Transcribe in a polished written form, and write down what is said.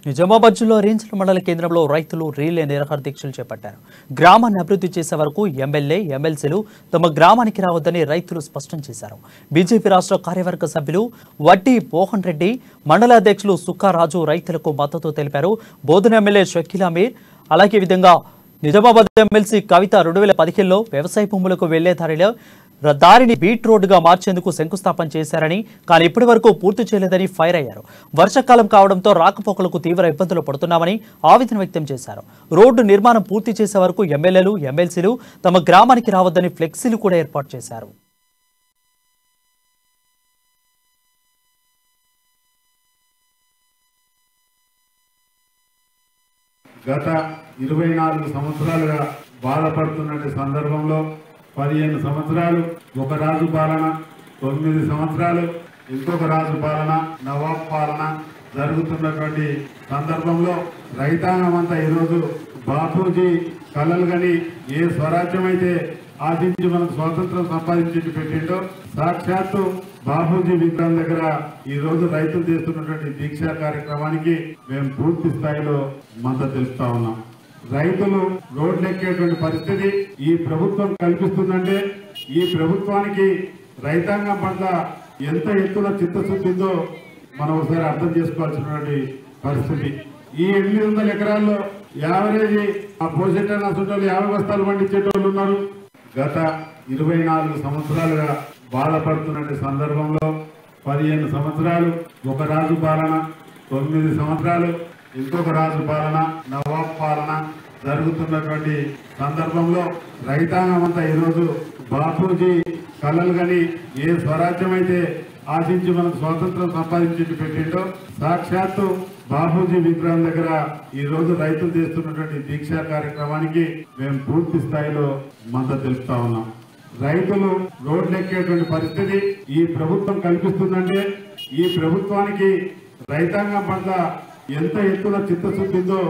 నిజామాబాద్ జిల్లా రేంజల మండల కేంద్రంలో రైతులు రీలే నిరాహార దీక్షలు చేపట్టారు. గ్రామాన్ని అభివృద్ధి చేసే వరకు ఎమ్మెల్యే, ఎమ్మెల్సీలు తమ గ్రామానికి రావద్దని రైతులు స్పష్టం చేశారు. బీజేపీ రాష్ట్ర కార్యవర్గ సభ్యులు వడ్డీ మోహన్ రెడ్డి, మండల అధ్యక్షులు సుక్కారాజు రైతులకు మద్దతు తెలిపారు. బోధన ఎమ్మెల్యే షకీల్ అమీర్, అలాగే విధంగా నిజామాబాద్ ఎమ్మెల్సీ కవిత 2015లో వ్యవసాయ భూములకు వెళ్లే దారిని బీట్ రోడ్డుగా మార్చేందుకు శంకుస్థాపన చేశారని, కానీ ఇప్పటి వరకు పూర్తి చేయలేదని ఫైర్ అయ్యారు. వర్షాకాలం కావడంతో రాకపోకలకు తీవ్ర ఇబ్బందులు పడుతున్నామని ఆవేదన వ్యక్తం చేశారు. రోడ్డు నిర్మాణం పూర్తి చేసే వరకు ఎమ్మెల్యేలు, ఎమ్మెల్సీలు తమ గ్రామానికి రావద్దని ఫ్లెక్సీలు కూడా ఏర్పాటు చేశారు. గత 24 సంవత్సరాలుగా బాధపడుతున్న సందర్భంలో 15 సంవత్సరాలు ఒక రాజు పాలన, 9 సంవత్సరాలు ఇంకొక రాజు పాలన, నవాబ్ పాలన జరుగుతున్నటువంటి సందర్భంలో రైతాంగం అంతా ఈరోజు బాపూజీ కలలు గని ఏ స్వరాజ్యం అయితే ఆశించి మనకు స్వాతంత్రం సంపాదించి పెట్టిండో సాక్షాత్తు బాపూజీ విగ్రహం దగ్గర ఈ రోజు రైతులు చేస్తున్నటువంటి దీక్షా కార్యక్రమానికి మేము పూర్తి స్థాయిలో మద్దతు తెలుపుతా ఉన్నాం. రైతులు రోడ్లెక్కేటువంటి పరిస్థితి ఈ ప్రభుత్వం కల్పిస్తుందంటే ఈ ప్రభుత్వానికి రైతాంగం పట్ల ఎంత ఎత్తున చిత్తశుద్ధి ఉందో మనం ఒకసారి అర్థం చేసుకోవాల్సినటువంటి పరిస్థితి. ఈ 800 ఎకరాల్లో యావరేజ్ ఆ పోషణ సుంటలు 50 బస్తాలు పండించేటోళ్ళు ఉన్నారు. గత 24 సంవత్సరాలుగా బాధపడుతున్న సందర్భంలో 15 సంవత్సరాలు ఒక రాజు పాలన, 9 సంవత్సరాలు ఇంకొక రాజు పాలన, నవాబ్ పాలన జరుగుతున్నటువంటి సందర్భంలో రైతాంగం అంతా ఈరోజు బాపూజీ కలలు గని ఏ స్వరాజ్యం అయితే ఆశించి మనకు స్వాతంత్రం సంపాదించి పెట్టిండో సాక్షాత్తు బాపూజీ విగ్రహం దగ్గర ఈ రోజు రైతులు చేస్తున్నటువంటి దీక్షా కార్యక్రమానికి మేము పూర్తి స్థాయిలో మద్దతు తెలుపుతా ఉన్నాం. రైతులు రోడ్లెక్కేటువంటి పరిస్థితి ఈ ప్రభుత్వం కల్పిస్తుందంటే ఈ ప్రభుత్వానికి రైతాంగం పట్ల ఎంత ఎత్తున చిత్తశుద్ధి ఉందో